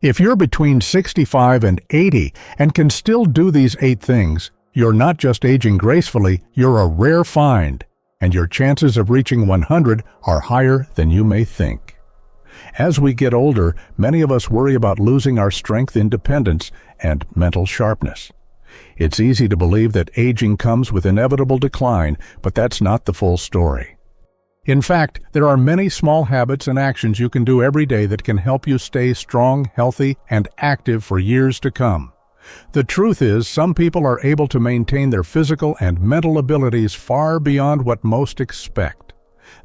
If you're between 65 and 80 and can still do these 8 things, you're not just aging gracefully, you're a rare find, and your chances of reaching 100 are higher than you may think. As we get older, many of us worry about losing our strength, independence, and mental sharpness. It's easy to believe that aging comes with inevitable decline, but that's not the full story. In fact, there are many small habits and actions you can do every day that can help you stay strong, healthy, and active for years to come. The truth is, some people are able to maintain their physical and mental abilities far beyond what most expect.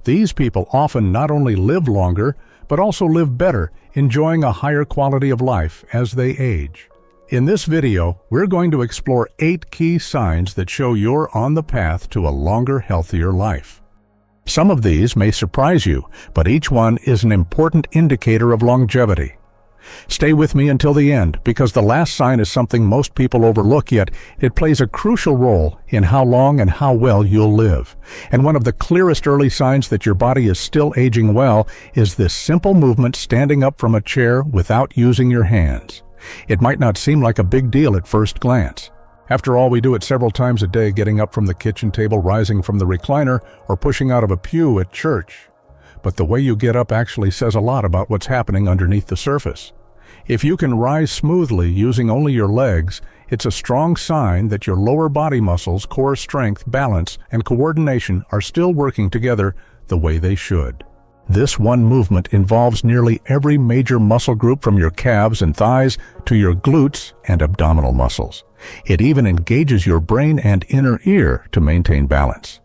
These people often not only live longer, but also live better, enjoying a higher quality of life as they age. In this video, we're going to explore 8 key signs that show you're on the path to a longer, healthier life. Some of these may surprise you, but each one is an important indicator of longevity. Stay with me until the end, because the last sign is something most people overlook, yet it plays a crucial role in how long and how well you'll live. And one of the clearest early signs that your body is still aging well is this simple movement, standing up from a chair without using your hands. It might not seem like a big deal at first glance. After all, we do it several times a day, getting up from the kitchen table, rising from the recliner, or pushing out of a pew at church. But the way you get up actually says a lot about what's happening underneath the surface. If you can rise smoothly using only your legs, it's a strong sign that your lower body muscles, core strength, balance, and coordination are still working together the way they should. This one movement involves nearly every major muscle group, from your calves and thighs to your glutes and abdominal muscles. It even engages your brain and inner ear to maintain balance.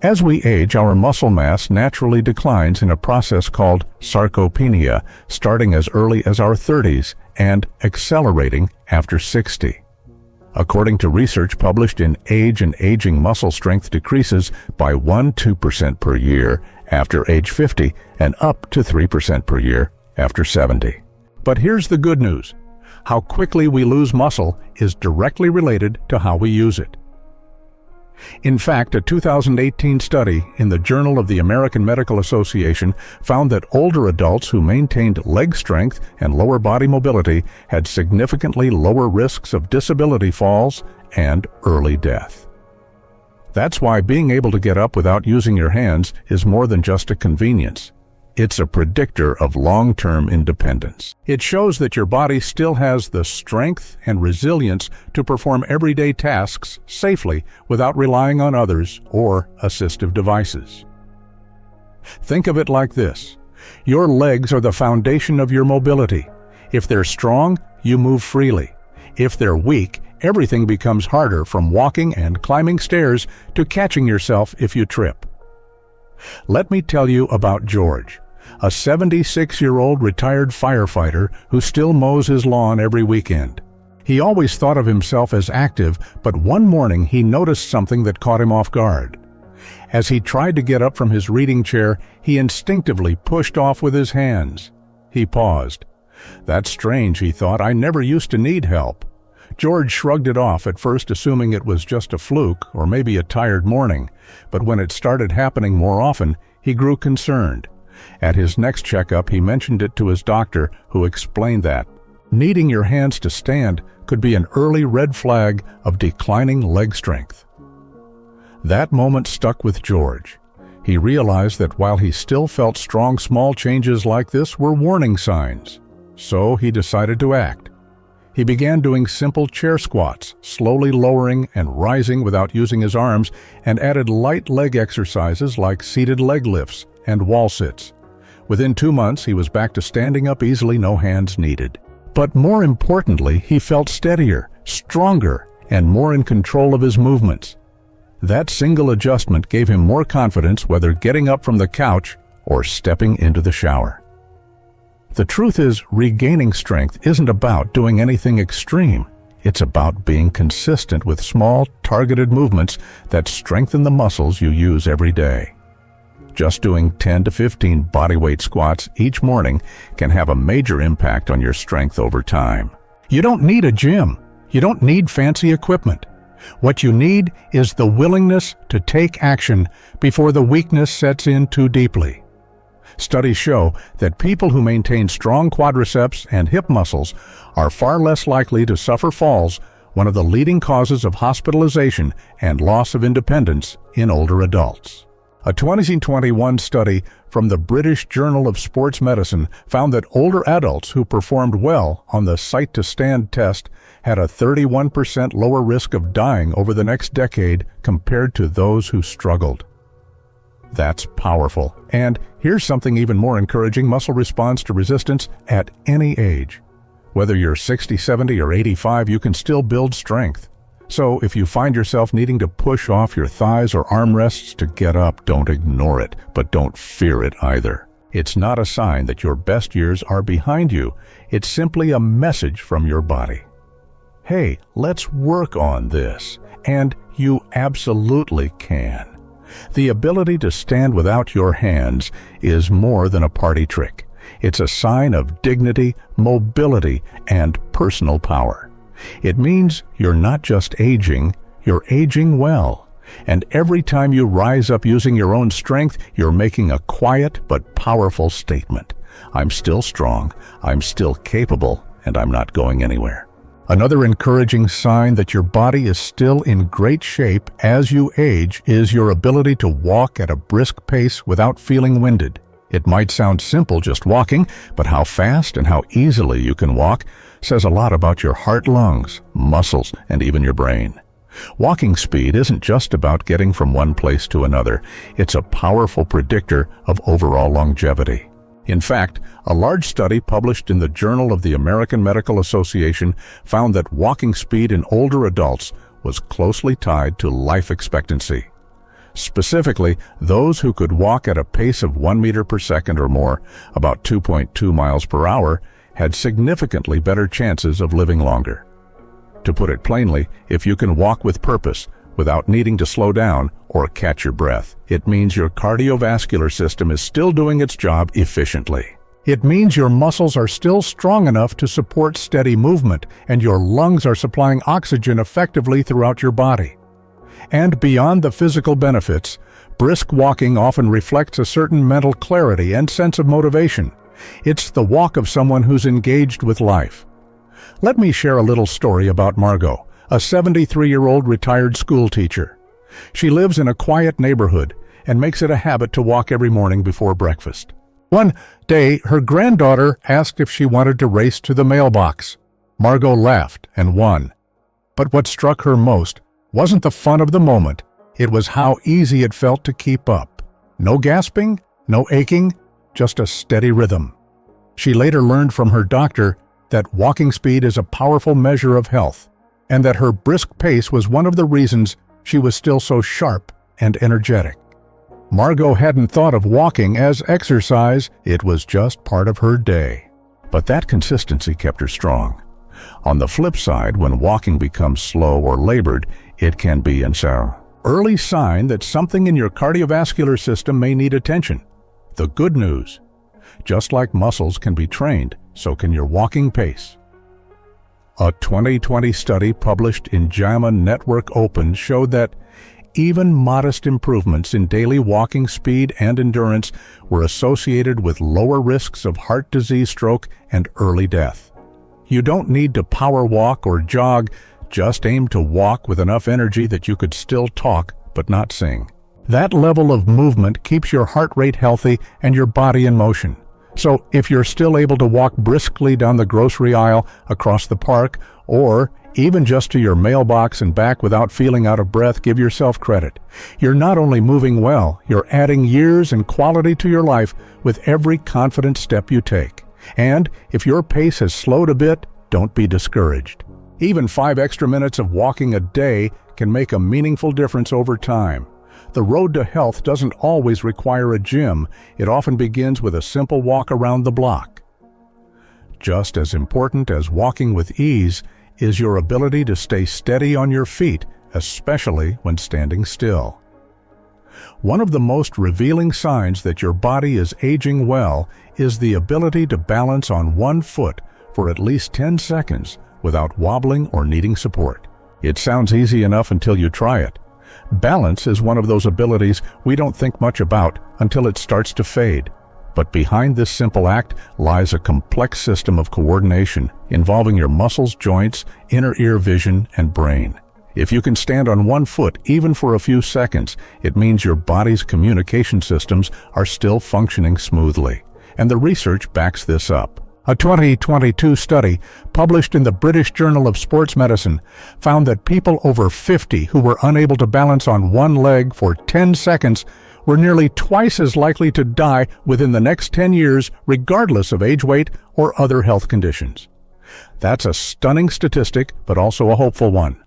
As we age, our muscle mass naturally declines in a process called sarcopenia, starting as early as our 30s and accelerating after 60. According to research published in Age and Aging, muscle strength decreases by 1–2% per year after age 50 and up to 3% per year after 70. But here's the good news. How quickly we lose muscle is directly related to how we use it. In fact, a 2018 study in the Journal of the American Medical Association found that older adults who maintained leg strength and lower body mobility had significantly lower risks of disability falls and early death. That's why being able to get up without using your hands is more than just a convenience. It's a predictor of long-term independence. It shows that your body still has the strength and resilience to perform everyday tasks safely without relying on others or assistive devices. Think of it like this. Your legs are the foundation of your mobility. If they're strong, you move freely. If they're weak, everything becomes harder, from walking and climbing stairs to catching yourself if you trip. Let me tell you about George, a 76-year-old retired firefighter who still mows his lawn every weekend. He always thought of himself as active, but one morning he noticed something that caught him off guard. As he tried to get up from his reading chair, he instinctively pushed off with his hands. He paused. "That's strange," he thought. "I never used to need help." George shrugged it off, at first assuming it was just a fluke or maybe a tired morning, but when it started happening more often, he grew concerned. At his next checkup, he mentioned it to his doctor, who explained that needing your hands to stand could be an early red flag of declining leg strength. That moment stuck with George. He realized that while he still felt strong, small changes like this were warning signs. So he decided to act. He began doing simple chair squats, slowly lowering and rising without using his arms, and added light leg exercises like seated leg lifts and wall sits. Within 2 months, he was back to standing up easily, no hands needed. But more importantly, he felt steadier, stronger, and more in control of his movements. That single adjustment gave him more confidence, whether getting up from the couch or stepping into the shower. The truth is, regaining strength isn't about doing anything extreme. It's about being consistent with small, targeted movements that strengthen the muscles you use every day. Just doing 10 to 15 bodyweight squats each morning can have a major impact on your strength over time. You don't need a gym. You don't need fancy equipment. What you need is the willingness to take action before the weakness sets in too deeply. Studies show that people who maintain strong quadriceps and hip muscles are far less likely to suffer falls, one of the leading causes of hospitalization and loss of independence in older adults. A 2021 study from the British Journal of Sports Medicine found that older adults who performed well on the Sight-to-Stand test had a 31% lower risk of dying over the next decade compared to those who struggled. That's powerful. And here's something even more encouraging: muscle responds to resistance at any age. Whether you're 60, 70, or 85, you can still build strength. So if you find yourself needing to push off your thighs or armrests to get up, don't ignore it, but don't fear it either. It's not a sign that your best years are behind you. It's simply a message from your body. Hey, let's work on this. And you absolutely can. The ability to stand without your hands is more than a party trick. It's a sign of dignity, mobility, and personal power. It means you're not just aging, you're aging well. And every time you rise up using your own strength, you're making a quiet but powerful statement. I'm still strong, I'm still capable, and I'm not going anywhere. Another encouraging sign that your body is still in great shape as you age is your ability to walk at a brisk pace without feeling winded. It might sound simple just walking, but how fast and how easily you can walk says a lot about your heart, lungs, muscles, and even your brain. Walking speed isn't just about getting from one place to another. It's a powerful predictor of overall longevity. In fact, a large study published in the Journal of the American Medical Association found that walking speed in older adults was closely tied to life expectancy. Specifically, those who could walk at a pace of 1 meter per second or more, about 2.2 miles per hour, had significantly better chances of living longer. To put it plainly, if you can walk with purpose, without needing to slow down or catch your breath, it means your cardiovascular system is still doing its job efficiently. It means your muscles are still strong enough to support steady movement, and your lungs are supplying oxygen effectively throughout your body. And beyond the physical benefits, brisk walking often reflects a certain mental clarity and sense of motivation. It's the walk of someone who's engaged with life. Let me share a little story about Margot, a 73-year-old retired school teacher. She lives in a quiet neighborhood and makes it a habit to walk every morning before breakfast. One day, her granddaughter asked if she wanted to race to the mailbox. Margot laughed and won. But what struck her most wasn't the fun of the moment. It was how easy it felt to keep up. No gasping, no aching, just a steady rhythm. She later learned from her doctor that walking speed is a powerful measure of health, and that her brisk pace was one of the reasons she was still so sharp and energetic. Margot hadn't thought of walking as exercise, it was just part of her day. But that consistency kept her strong. On the flip side, when walking becomes slow or labored, it can be an early sign that something in your cardiovascular system may need attention. The good news: just like muscles can be trained, so can your walking pace. A 2020 study published in JAMA Network Open showed that even modest improvements in daily walking speed and endurance were associated with lower risks of heart disease, stroke, and early death. You don't need to power walk or jog, just aim to walk with enough energy that you could still talk but not sing. That level of movement keeps your heart rate healthy and your body in motion. So if you're still able to walk briskly down the grocery aisle, across the park, or even just to your mailbox and back without feeling out of breath, give yourself credit. You're not only moving well, you're adding years and quality to your life with every confident step you take. And if your pace has slowed a bit, don't be discouraged. Even 5 extra minutes of walking a day can make a meaningful difference over time. The road to health doesn't always require a gym. It often begins with a simple walk around the block. Just as important as walking with ease is your ability to stay steady on your feet, especially when standing still. One of the most revealing signs that your body is aging well is the ability to balance on one foot for at least 10 seconds without wobbling or needing support. It sounds easy enough until you try it. Balance is one of those abilities we don't think much about until it starts to fade. But behind this simple act lies a complex system of coordination involving your muscles, joints, inner ear vision, and brain. If you can stand on one foot even for a few seconds, it means your body's communication systems are still functioning smoothly. And the research backs this up. A 2022 study published in the British Journal of Sports Medicine found that people over 50 who were unable to balance on one leg for 10 seconds were nearly twice as likely to die within the next 10 years, regardless of age, weight, or other health conditions. That's a stunning statistic, but also a hopeful one.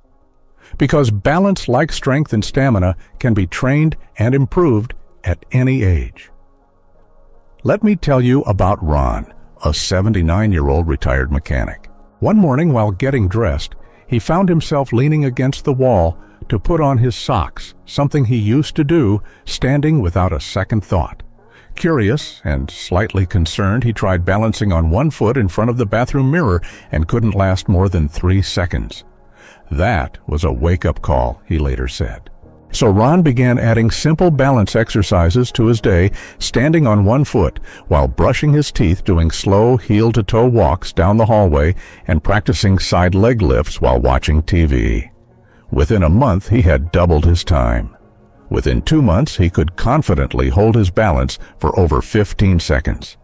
Because balance, like strength and stamina, can be trained and improved at any age. Let me tell you about Ron, a 79-year-old retired mechanic. One morning while getting dressed, he found himself leaning against the wall to put on his socks, something he used to do, standing without a second thought. Curious and slightly concerned, he tried balancing on one foot in front of the bathroom mirror and couldn't last more than 3 seconds. That was a wake-up call, he later said. So Ron began adding simple balance exercises to his day, standing on one foot while brushing his teeth, doing slow heel-to-toe walks down the hallway, and practicing side leg lifts while watching TV. Within a month, he had doubled his time. Within 2 months, he could confidently hold his balance for over 15 seconds.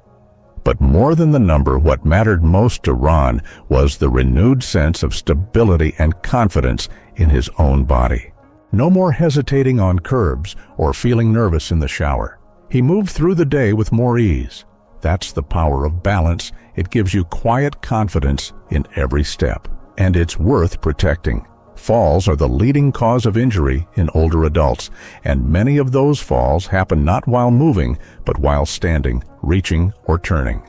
But more than the number, what mattered most to Ron was the renewed sense of stability and confidence in his own body. No more hesitating on curbs or feeling nervous in the shower. He moved through the day with more ease. That's the power of balance. It gives you quiet confidence in every step. And it's worth protecting. Falls are the leading cause of injury in older adults, and many of those falls happen not while moving, but while standing, reaching, or turning.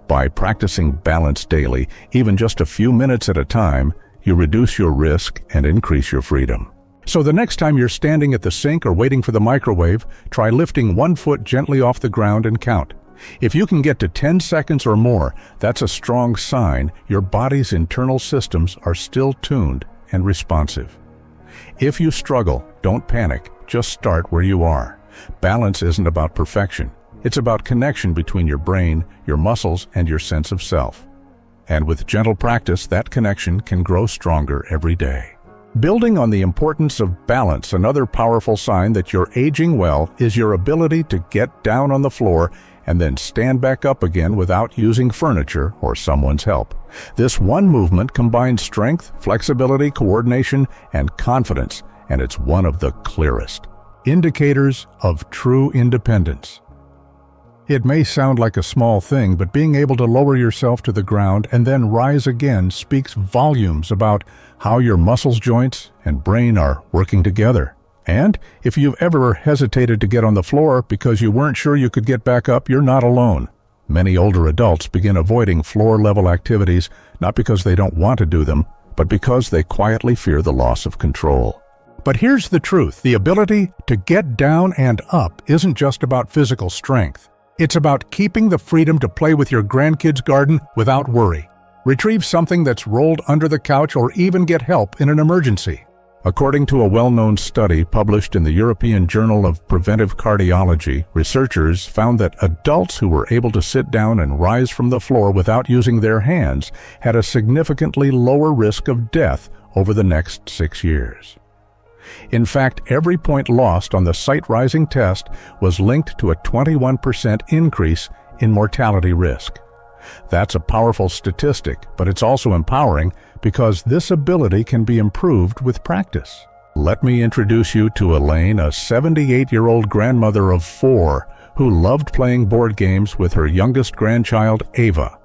By practicing balance daily, even just a few minutes at a time, you reduce your risk and increase your freedom. So the next time you're standing at the sink or waiting for the microwave, try lifting one foot gently off the ground and count. If you can get to 10 seconds or more, that's a strong sign your body's internal systems are still tuned and responsive. If you struggle, don't panic, just start where you are. Balance isn't about perfection. It's about connection between your brain, your muscles, and your sense of self. And with gentle practice, that connection can grow stronger every day. Building on the importance of balance, another powerful sign that you're aging well is your ability to get down on the floor and then stand back up again without using furniture or someone's help. This one movement combines strength, flexibility, coordination, and confidence, and it's one of the clearest indicators of true independence. It may sound like a small thing, but being able to lower yourself to the ground and then rise again speaks volumes about how your muscles, joints, and brain are working together. And if you've ever hesitated to get on the floor because you weren't sure you could get back up, you're not alone. Many older adults begin avoiding floor-level activities not because they don't want to do them, but because they quietly fear the loss of control. But here's the truth. The ability to get down and up isn't just about physical strength. It's about keeping the freedom to play with your grandkids' garden without worry. Retrieve something that's rolled under the couch or even get help in an emergency. According to a well-known study published in the European Journal of Preventive Cardiology, researchers found that adults who were able to sit down and rise from the floor without using their hands had a significantly lower risk of death over the next 6 years. In fact, every point lost on the sight rising test was linked to a 21% increase in mortality risk. That's a powerful statistic, but it's also empowering because this ability can be improved with practice. Let me introduce you to Elaine, a 78-year-old grandmother of 4 who loved playing board games with her youngest grandchild, Ava.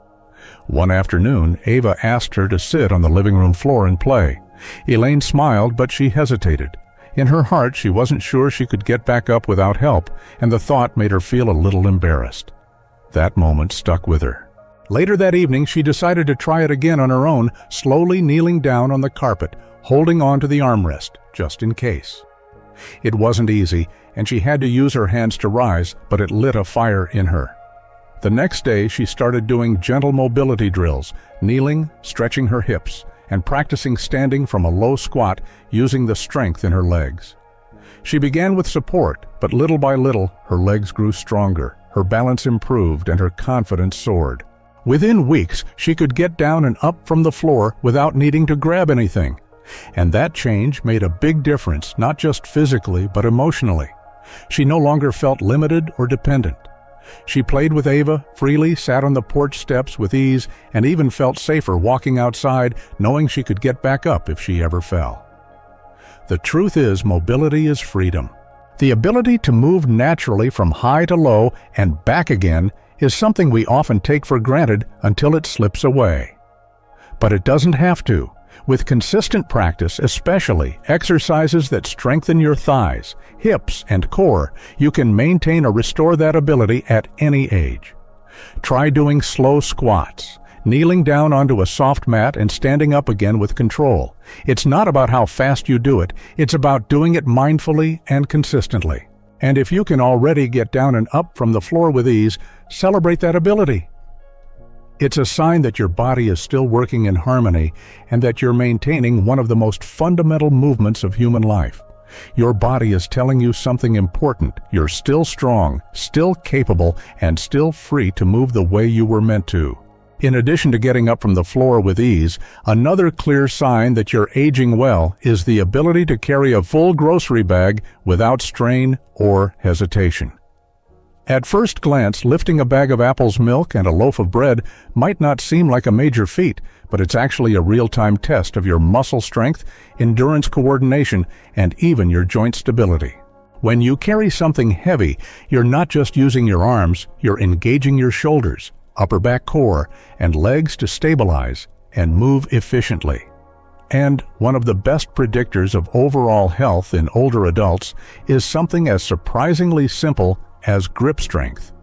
One afternoon, Ava asked her to sit on the living room floor and play. Elaine smiled, but she hesitated. In her heart, she wasn't sure she could get back up without help, and the thought made her feel a little embarrassed. That moment stuck with her. Later that evening, she decided to try it again on her own, slowly kneeling down on the carpet, holding on to the armrest, just in case. It wasn't easy, and she had to use her hands to rise, but it lit a fire in her. The next day, she started doing gentle mobility drills, kneeling, stretching her hips, and practicing standing from a low squat using the strength in her legs. She began with support, but little by little, her legs grew stronger, her balance improved and her confidence soared. Within weeks, she could get down and up from the floor without needing to grab anything. And that change made a big difference, not just physically, but emotionally. She no longer felt limited or dependent. She played with Ava, freely sat on the porch steps with ease, and even felt safer walking outside, knowing she could get back up if she ever fell. The truth is, mobility is freedom. The ability to move naturally from high to low and back again is something we often take for granted until it slips away. But it doesn't have to. With consistent practice, especially exercises that strengthen your thighs, hips, and core, you can maintain or restore that ability at any age. Try doing slow squats, kneeling down onto a soft mat and standing up again with control. It's not about how fast you do it, it's about doing it mindfully and consistently. And if you can already get down and up from the floor with ease, celebrate that ability. It's a sign that your body is still working in harmony and that you're maintaining one of the most fundamental movements of human life. Your body is telling you something important. You're still strong, still capable, and still free to move the way you were meant to. In addition to getting up from the floor with ease, another clear sign that you're aging well is the ability to carry a full grocery bag without strain or hesitation. At first glance, lifting a bag of Apple's milk and a loaf of bread might not seem like a major feat, but it's actually a real-time test of your muscle strength, endurance coordination, and even your joint stability. When you carry something heavy, you're not just using your arms, you're engaging your shoulders, upper back core, and legs to stabilize and move efficiently. And one of the best predictors of overall health in older adults is something as surprisingly simple as grip strength.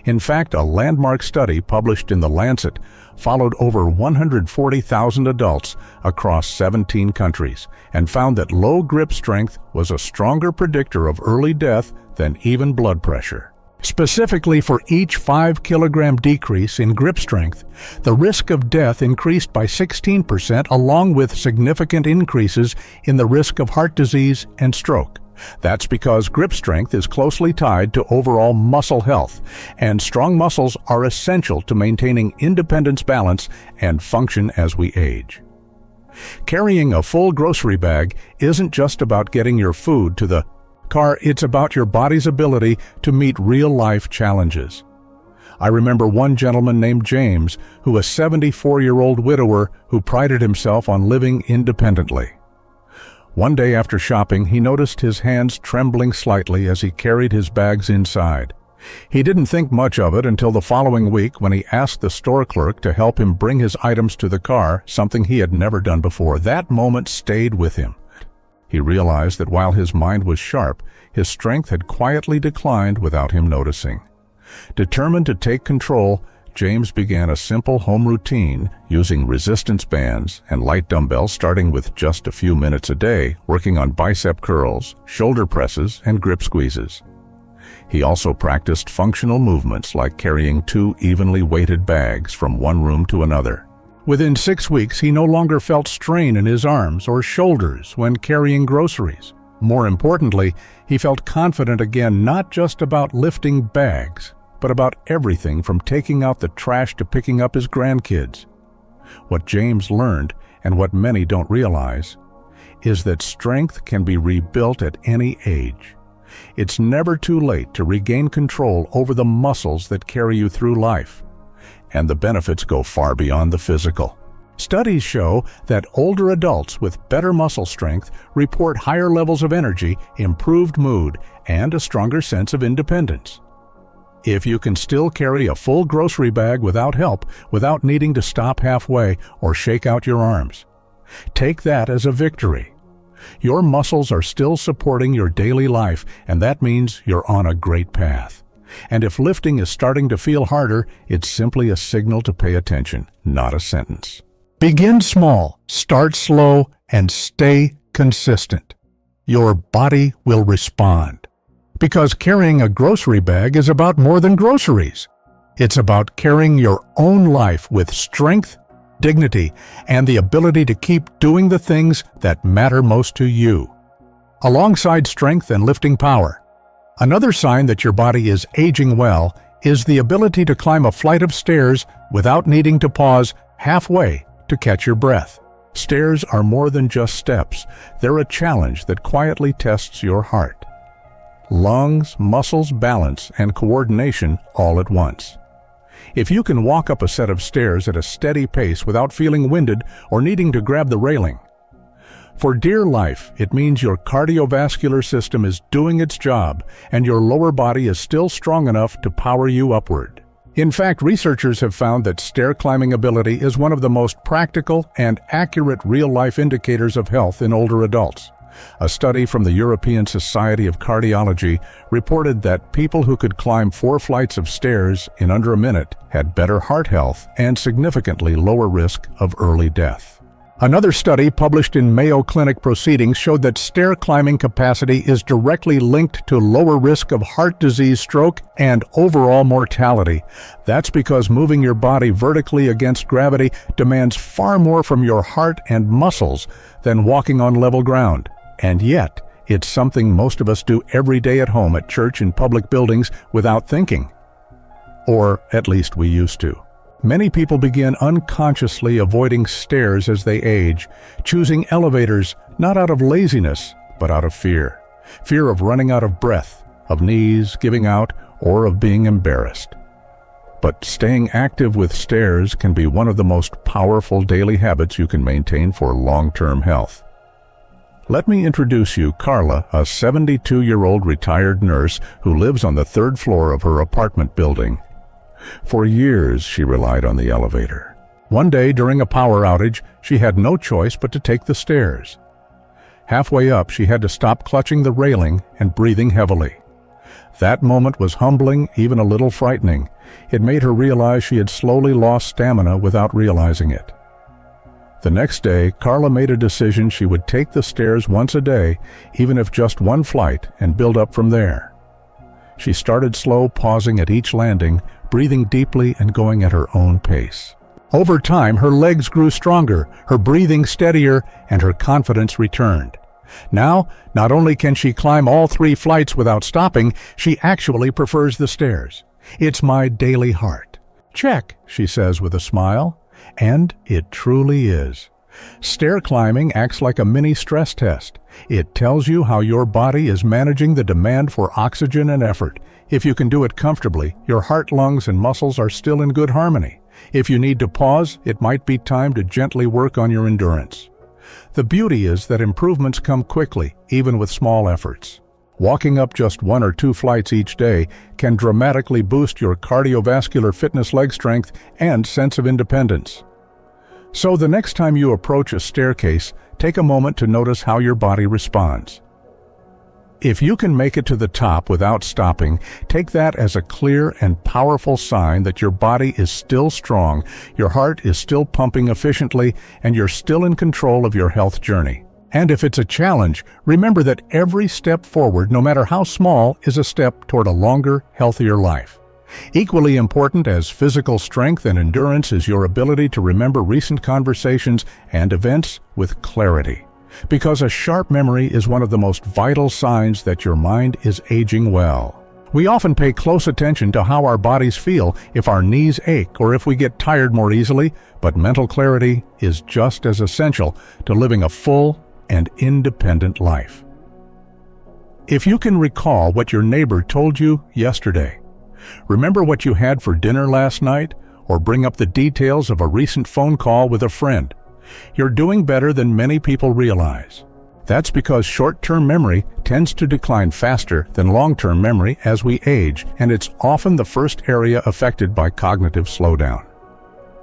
In fact, a landmark study published in The Lancet followed over 140,000 adults across 17 countries and found that low grip strength was a stronger predictor of early death than even blood pressure. Specifically, for each 5-kilogram decrease in grip strength, the risk of death increased by 16%, along with significant increases in the risk of heart disease and stroke. That's because grip strength is closely tied to overall muscle health, and strong muscles are essential to maintaining independence, balance, and function as we age. Carrying a full grocery bag isn't just about getting your food to the car, it's about your body's ability to meet real-life challenges. I remember one gentleman named James, who was a 74-year-old widower who prided himself on living independently. One day after shopping, he noticed his hands trembling slightly as he carried his bags inside. He didn't think much of it until the following week when he asked the store clerk to help him bring his items to the car, something he had never done before. That moment stayed with him. He realized that while his mind was sharp, his strength had quietly declined without him noticing. Determined to take control, James began a simple home routine using resistance bands and light dumbbells, starting with just a few minutes a day, working on bicep curls, shoulder presses, and grip squeezes. He also practiced functional movements like carrying 2 evenly weighted bags from one room to another. Within 6 weeks, he no longer felt strain in his arms or shoulders when carrying groceries. More importantly, he felt confident again, not just about lifting bags, but about everything from taking out the trash to picking up his grandkids. What James learned, and what many don't realize, is that strength can be rebuilt at any age. It's never too late to regain control over the muscles that carry you through life, and the benefits go far beyond the physical. Studies show that older adults with better muscle strength report higher levels of energy, improved mood, and a stronger sense of independence. If you can still carry a full grocery bag without help, without needing to stop halfway or shake out your arms, take that as a victory. Your muscles are still supporting your daily life, and that means you're on a great path. And if lifting is starting to feel harder, it's simply a signal to pay attention, not a sentence. Begin small, start slow, and stay consistent. Your body will respond. Because carrying a grocery bag is about more than groceries. It's about carrying your own life with strength, dignity, and the ability to keep doing the things that matter most to you. Alongside strength and lifting power, another sign that your body is aging well is the ability to climb a flight of stairs without needing to pause halfway to catch your breath. Stairs are more than just steps. They're a challenge that quietly tests your heart, lungs, muscles, balance, and coordination all at once. If you can walk up a set of stairs at a steady pace without feeling winded or needing to grab the railing, for dear life, it means your cardiovascular system is doing its job and your lower body is still strong enough to power you upward. In fact, researchers have found that stair climbing ability is one of the most practical and accurate real-life indicators of health in older adults. A study from the European Society of Cardiology reported that people who could climb 4 flights of stairs in under a minute had better heart health and significantly lower risk of early death. Another study published in Mayo Clinic Proceedings showed that stair climbing capacity is directly linked to lower risk of heart disease, stroke, and overall mortality. That's because moving your body vertically against gravity demands far more from your heart and muscles than walking on level ground. And yet, it's something most of us do every day at home, at church, in public buildings without thinking. Or at least we used to. Many people begin unconsciously avoiding stairs as they age, choosing elevators not out of laziness, but out of fear. Fear of running out of breath, of knees giving out, or of being embarrassed. But staying active with stairs can be one of the most powerful daily habits you can maintain for long-term health. Let me introduce you Carla, a 72-year-old retired nurse who lives on the 3rd floor of her apartment building. For years, she relied on the elevator. One day, during a power outage, she had no choice but to take the stairs. Halfway up, she had to stop clutching the railing and breathing heavily. That moment was humbling, even a little frightening. It made her realize she had slowly lost stamina without realizing it. The next day, Carla made a decision she would take the stairs once a day, even if just 1 flight, and build up from there. She started slow, pausing at each landing, breathing deeply and going at her own pace. Over time, her legs grew stronger, her breathing steadier, and her confidence returned. Now, not only can she climb all 3 flights without stopping, she actually prefers the stairs. "It's my daily heart." "Check," she says with a smile. And it truly is. Stair climbing acts like a mini stress test. It tells you how your body is managing the demand for oxygen and effort. If you can do it comfortably, your heart, lungs, and muscles are still in good harmony. If you need to pause, it might be time to gently work on your endurance. The beauty is that improvements come quickly, even with small efforts. Walking up just 1 or 2 flights each day can dramatically boost your cardiovascular fitness, leg strength, and sense of independence. So the next time you approach a staircase, take a moment to notice how your body responds. If you can make it to the top without stopping, take that as a clear and powerful sign that your body is still strong, your heart is still pumping efficiently, and you're still in control of your health journey. And if it's a challenge, remember that every step forward, no matter how small, is a step toward a longer, healthier life. Equally important as physical strength and endurance is your ability to remember recent conversations and events with clarity. Because a sharp memory is one of the most vital signs that your mind is aging well. We often pay close attention to how our bodies feel, if our knees ache or if we get tired more easily, but mental clarity is just as essential to living a full and independent life. If you can recall what your neighbor told you yesterday, remember what you had for dinner last night, or bring up the details of a recent phone call with a friend, you're doing better than many people realize. That's because short-term memory tends to decline faster than long-term memory as we age, and it's often the first area affected by cognitive slowdown.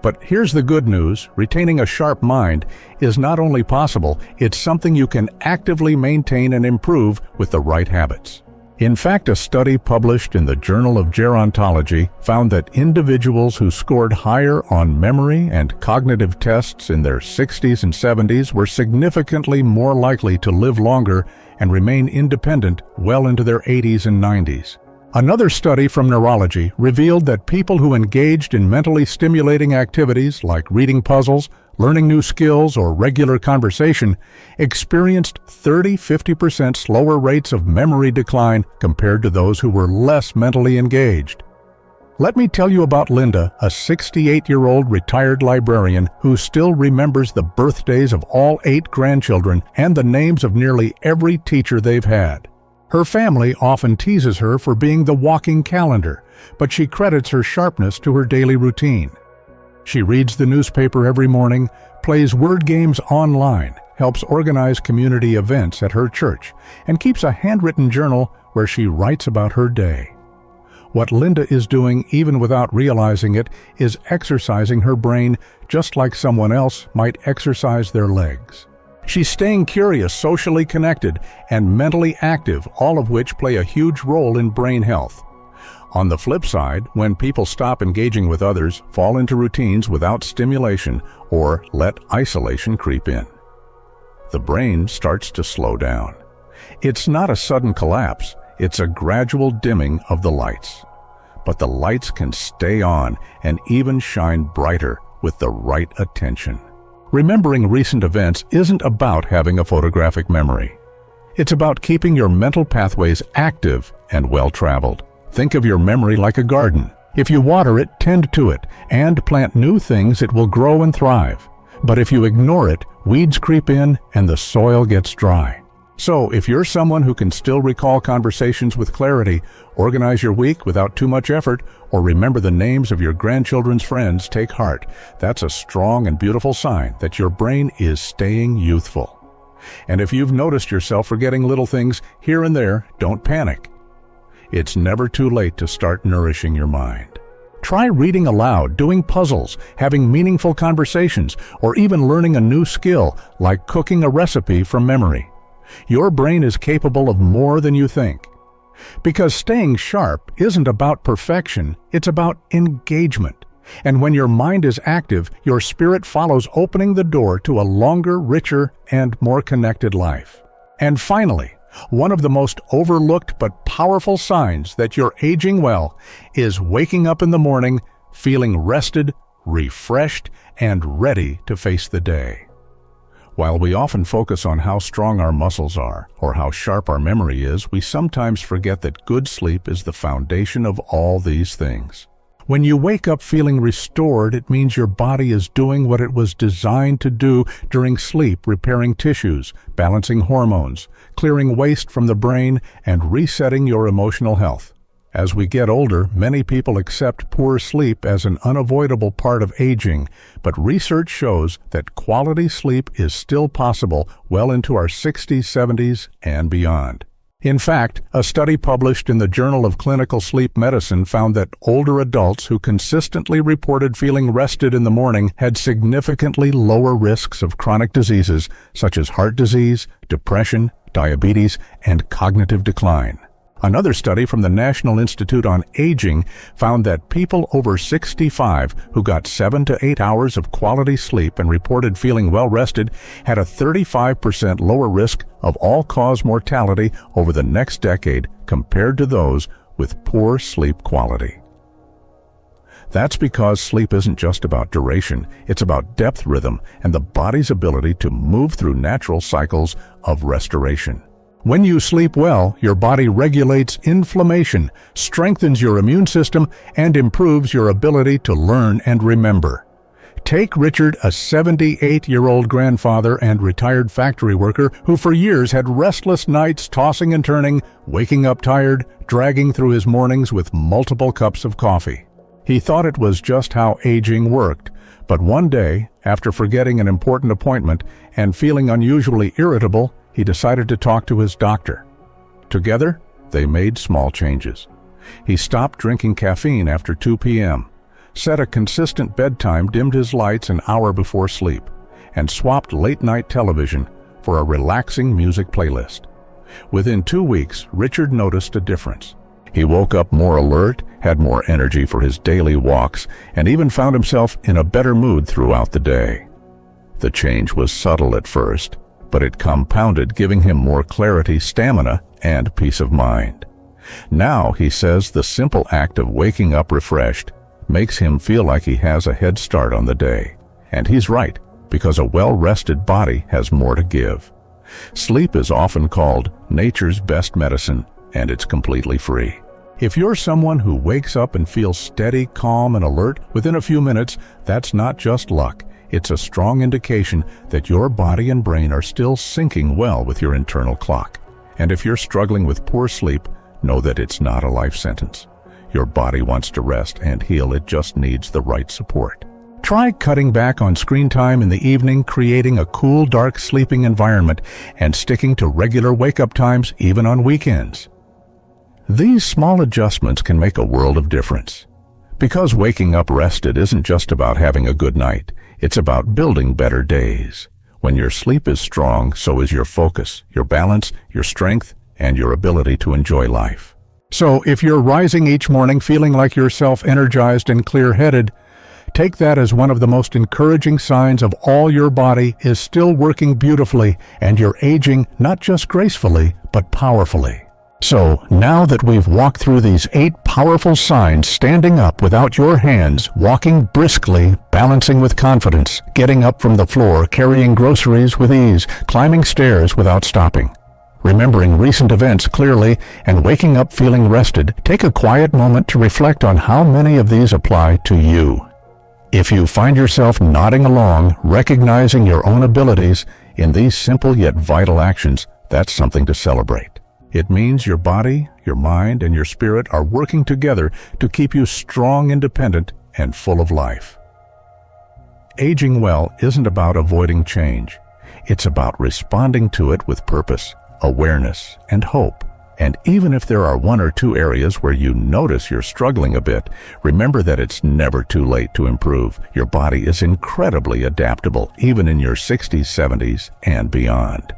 But here's the good news: retaining a sharp mind is not only possible, it's something you can actively maintain and improve with the right habits. In fact, a study published in the Journal of Gerontology found that individuals who scored higher on memory and cognitive tests in their 60s and 70s were significantly more likely to live longer and remain independent well into their 80s and 90s. Another study from neurology revealed that people who engaged in mentally stimulating activities like reading puzzles, learning new skills, or regular conversation experienced 30–50% slower rates of memory decline compared to those who were less mentally engaged. Let me tell you about Linda, a 68-year-old retired librarian who still remembers the birthdays of all 8 grandchildren and the names of nearly every teacher they've had. Her family often teases her for being the walking calendar, but she credits her sharpness to her daily routine. She reads the newspaper every morning, plays word games online, helps organize community events at her church, and keeps a handwritten journal where she writes about her day. What Linda is doing, even without realizing it, is exercising her brain just like someone else might exercise their legs. She's staying curious, socially connected, and mentally active, all of which play a huge role in brain health. On the flip side, when people stop engaging with others, fall into routines without stimulation, or let isolation creep in, the brain starts to slow down. It's not a sudden collapse. It's a gradual dimming of the lights. But the lights can stay on and even shine brighter with the right attention. Remembering recent events isn't about having a photographic memory. It's about keeping your mental pathways active and well-traveled. Think of your memory like a garden. If you water it, tend to it, and plant new things, it will grow and thrive. But if you ignore it, weeds creep in and the soil gets dry. So, if you're someone who can still recall conversations with clarity, organize your week without too much effort, or remember the names of your grandchildren's friends, take heart. That's a strong and beautiful sign that your brain is staying youthful. And if you've noticed yourself forgetting little things here and there, don't panic. It's never too late to start nourishing your mind. Try reading aloud, doing puzzles, having meaningful conversations, or even learning a new skill, like cooking a recipe from memory. Your brain is capable of more than you think. Because staying sharp isn't about perfection, it's about engagement. And when your mind is active, your spirit follows, opening the door to a longer, richer, and more connected life. And finally, one of the most overlooked but powerful signs that you're aging well is waking up in the morning feeling rested, refreshed, and ready to face the day. While we often focus on how strong our muscles are or how sharp our memory is, we sometimes forget that good sleep is the foundation of all these things. When you wake up feeling restored, it means your body is doing what it was designed to do during sleep, repairing tissues, balancing hormones, clearing waste from the brain, and resetting your emotional health. As we get older, many people accept poor sleep as an unavoidable part of aging, but research shows that quality sleep is still possible well into our 60s, 70s, and beyond. In fact, a study published in the Journal of Clinical Sleep Medicine found that older adults who consistently reported feeling rested in the morning had significantly lower risks of chronic diseases such as heart disease, depression, diabetes, and cognitive decline. Another study from the National Institute on Aging found that people over 65 who got 7 to 8 hours of quality sleep and reported feeling well-rested had a 35% lower risk of all-cause mortality over the next decade compared to those with poor sleep quality. That's because sleep isn't just about duration, it's about depth, rhythm, and the body's ability to move through natural cycles of restoration. When you sleep well, your body regulates inflammation, strengthens your immune system, and improves your ability to learn and remember. Take Richard, a 78-year-old grandfather and retired factory worker who for years had restless nights, tossing and turning, waking up tired, dragging through his mornings with multiple cups of coffee. He thought it was just how aging worked, but one day, after forgetting an important appointment and feeling unusually irritable, he decided to talk to his doctor. Together, they made small changes. He stopped drinking caffeine after 2 p.m., set a consistent bedtime, dimmed his lights an hour before sleep, and swapped late-night television for a relaxing music playlist. Within 2 weeks, Richard noticed a difference. He woke up more alert, had more energy for his daily walks, and even found himself in a better mood throughout the day. The change was subtle at first, but it compounded, giving him more clarity, stamina, and peace of mind. Now, he says, the simple act of waking up refreshed makes him feel like he has a head start on the day. And he's right, because a well-rested body has more to give. Sleep is often called nature's best medicine, and it's completely free. If you're someone who wakes up and feels steady, calm, and alert within a few minutes, that's not just luck. It's a strong indication that your body and brain are still syncing well with your internal clock. And if you're struggling with poor sleep, know that it's not a life sentence. Your body wants to rest and heal, it just needs the right support. Try cutting back on screen time in the evening, creating a cool, dark sleeping environment, and sticking to regular wake-up times even on weekends. These small adjustments can make a world of difference. Because waking up rested isn't just about having a good night, it's about building better days. When your sleep is strong, so is your focus, your balance, your strength, and your ability to enjoy life. So if you're rising each morning feeling like you're self-energized and clear-headed, take that as one of the most encouraging signs of all your body is still working beautifully and you're aging not just gracefully, but powerfully. So, now that we've walked through these 8 powerful signs, standing up without your hands, walking briskly, balancing with confidence, getting up from the floor, carrying groceries with ease, climbing stairs without stopping, remembering recent events clearly, and waking up feeling rested, take a quiet moment to reflect on how many of these apply to you. If you find yourself nodding along, recognizing your own abilities in these simple yet vital actions, that's something to celebrate. It means your body, your mind, and your spirit are working together to keep you strong, independent, and full of life. Aging well isn't about avoiding change. It's about responding to it with purpose, awareness, and hope. And even if there are 1 or 2 areas where you notice you're struggling a bit, remember that it's never too late to improve. Your body is incredibly adaptable, even in your 60s, 70s, and beyond.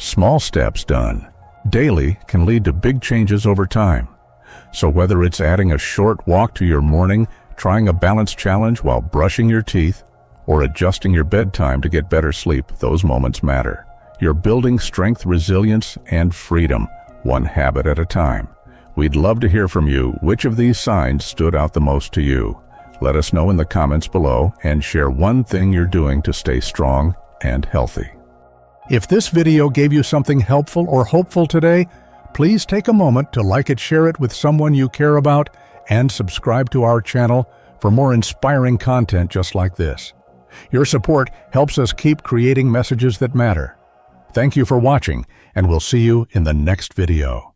Small steps done daily can lead to big changes over time. So whether it's adding a short walk to your morning, trying a balance challenge while brushing your teeth, or adjusting your bedtime to get better sleep, those moments matter. You're building strength, resilience, and freedom, one habit at a time. We'd love to hear from you. Which of these signs stood out the most to you? Let us know in the comments below and share one thing you're doing to stay strong and healthy. If this video gave you something helpful or hopeful today, please take a moment to like it, share it with someone you care about, and subscribe to our channel for more inspiring content just like this. Your support helps us keep creating messages that matter. Thank you for watching, and we'll see you in the next video.